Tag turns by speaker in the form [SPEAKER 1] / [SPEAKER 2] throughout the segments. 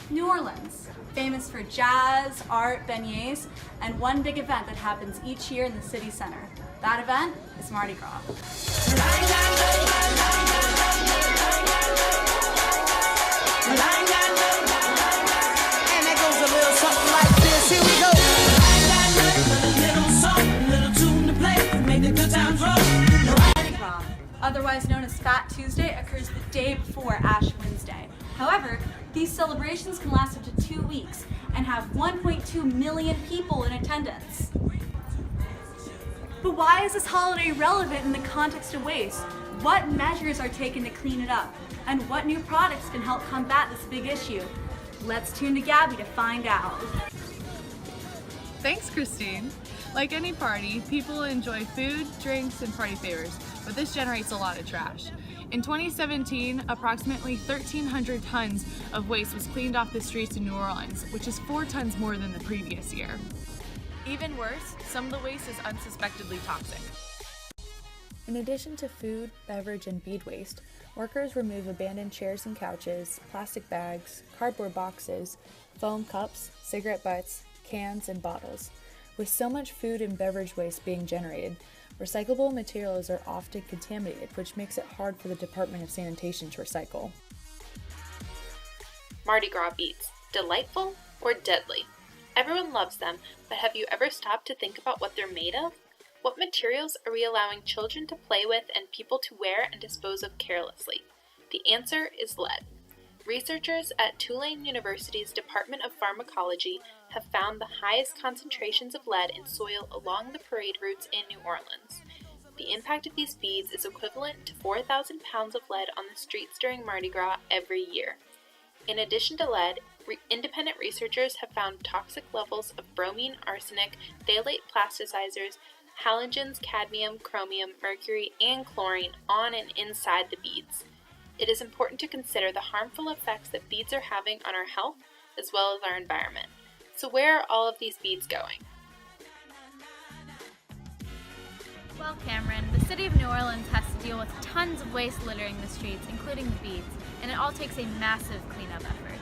[SPEAKER 1] New Orleans, famous for jazz, art, beignets, and one big event that happens each year in the city center. That event is Mardi Gras.
[SPEAKER 2] And that goes a little something like this. Here we go.
[SPEAKER 1] Mardi Gras, otherwise known as Fat Tuesday, occurs the day before Ash Wednesday. However, these celebrations can last up to 2 weeks and have 1.2 million people in attendance. But why is this holiday relevant in the context of waste? What measures are taken to clean it up? And what new products can help combat this big issue? Let's tune to Gabby to find out.
[SPEAKER 3] Thanks, Christine. Like any party, people enjoy food, drinks, and party favors, but this generates a lot of trash. In 2017, approximately 1,300 tons of waste was cleaned off the streets in New Orleans, which is 4 tons more than the previous year. Even worse, some of the waste is unsuspectedly toxic.
[SPEAKER 4] In addition to food, beverage, and bead waste, workers remove abandoned chairs and couches, plastic bags, cardboard boxes, foam cups, cigarette butts, cans, and bottles. With so much food and beverage waste being generated, recyclable materials are often contaminated, which makes it hard for the Department of Sanitation to recycle.
[SPEAKER 5] Mardi Gras beads, delightful or deadly? Everyone loves them, but have you ever stopped to think about what they're made of? What materials are we allowing children to play with and people to wear and dispose of carelessly? The answer is lead. Researchers at Tulane University's Department of Pharmacology have found the highest concentrations of lead in soil along the parade routes in New Orleans. The impact of these beads is equivalent to 4,000 pounds of lead on the streets during Mardi Gras every year. In addition to lead, independent researchers have found toxic levels of bromine, arsenic, phthalate plasticizers, halogens, cadmium, chromium, mercury, and chlorine on and inside the beads. It is important to consider the harmful effects that beads are having on our health as well as our environment. So where are all of these beads going?
[SPEAKER 6] Well, Cameron, the city of New Orleans has to deal with tons of waste littering the streets, including the beads, and it all takes a massive cleanup effort.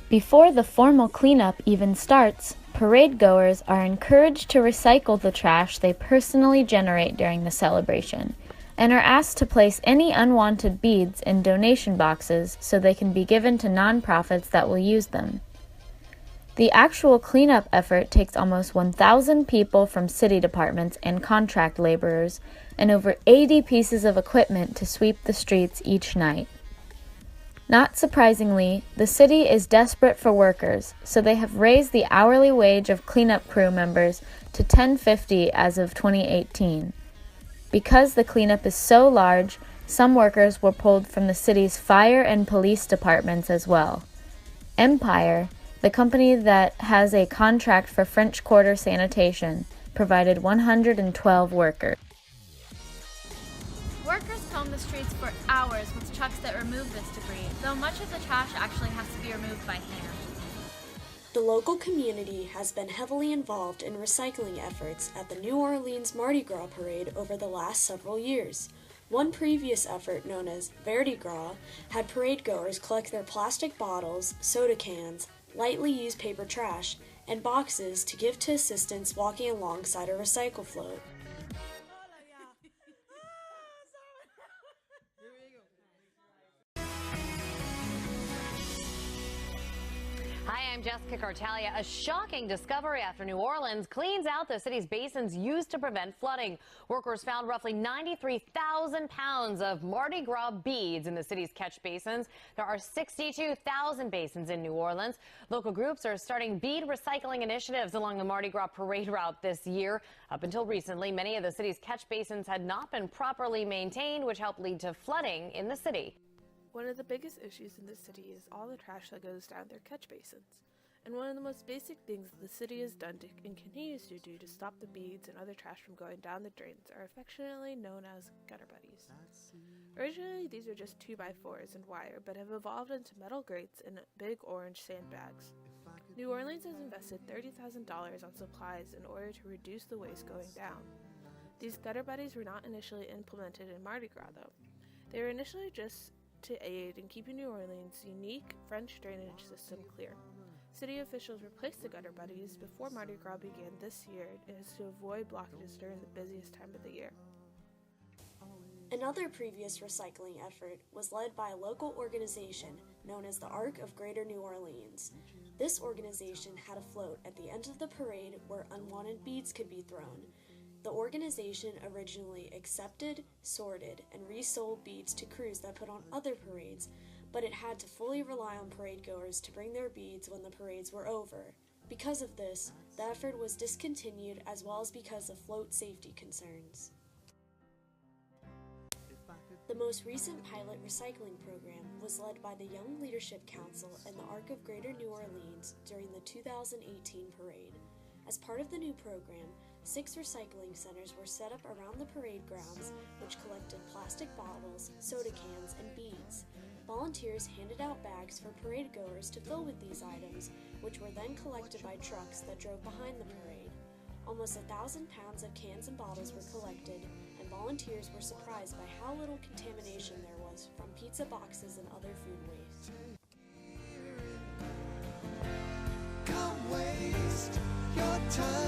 [SPEAKER 7] Before the formal cleanup even starts, parade goers are encouraged to recycle the trash they personally generate during the celebration, and are asked to place any unwanted beads in donation boxes so they can be given to nonprofits that will use them. The actual cleanup effort takes almost 1,000 people from city departments and contract laborers, and over 80 pieces of equipment to sweep the streets each night. Not surprisingly, the city is desperate for workers, so they have raised the hourly wage of cleanup crew members to $10.50 as of 2018. Because the cleanup is so large, some workers were pulled from the city's fire and police departments as well. Empire, the company that has a contract for French Quarter sanitation, provided 112 workers.
[SPEAKER 6] Workers comb the streets for hours with trucks that remove this debris, though much of the trash actually has to be removed by hand.
[SPEAKER 8] The local community has been heavily involved in recycling efforts at the New Orleans Mardi Gras parade over the last several years. One previous effort, known as Verdi Gras, had parade goers collect their plastic bottles, soda cans, lightly used paper trash, and boxes to give to assistants walking alongside a recycle float.
[SPEAKER 9] Hi, I'm Jessica Cartalia. A shocking discovery after New Orleans cleans out the city's basins used to prevent flooding. Workers found roughly 93,000 pounds of Mardi Gras beads in the city's catch basins. There are 62,000 basins in New Orleans. Local groups are starting bead recycling initiatives along the Mardi Gras parade route this year. Up until recently, many of the city's catch basins had not been properly maintained, which helped lead to flooding in the city.
[SPEAKER 10] One of the biggest issues in the city is all the trash that goes down their catch basins. And one of the most basic things the city has done and continues to do to stop the beads and other trash from going down the drains are affectionately known as gutter buddies. Originally, these were just 2x4s and wire, but have evolved into metal grates and big orange sandbags. New Orleans has invested $30,000 on supplies in order to reduce the waste going down. These gutter buddies were not initially implemented in Mardi Gras, though. They were initially just to aid in keeping New Orleans' unique French drainage system clear. City officials replaced the gutter buddies before Mardi Gras began this year as to avoid blockages during the busiest time of the year.
[SPEAKER 8] Another previous recycling effort was led by a local organization known as the Arc of Greater New Orleans. This organization had a float at the end of the parade where unwanted beads could be thrown. The organization originally accepted, sorted, and resold beads to crews that put on other parades, but it had to fully rely on parade goers to bring their beads when the parades were over. Because of this, the effort was discontinued as well as because of float safety concerns. The most recent pilot recycling program was led by the Young Leadership Council and the Arc of Greater New Orleans during the 2018 parade. As part of the new program, 6 recycling centers were set up around the parade grounds, which collected plastic bottles, soda cans, and beads. Volunteers handed out bags for parade goers to fill with these items, which were then collected by trucks that drove behind the parade. Almost 1,000 pounds of cans and bottles were collected, and volunteers were surprised by how little contamination there was from pizza boxes and other food waste.
[SPEAKER 2] Come waste your time.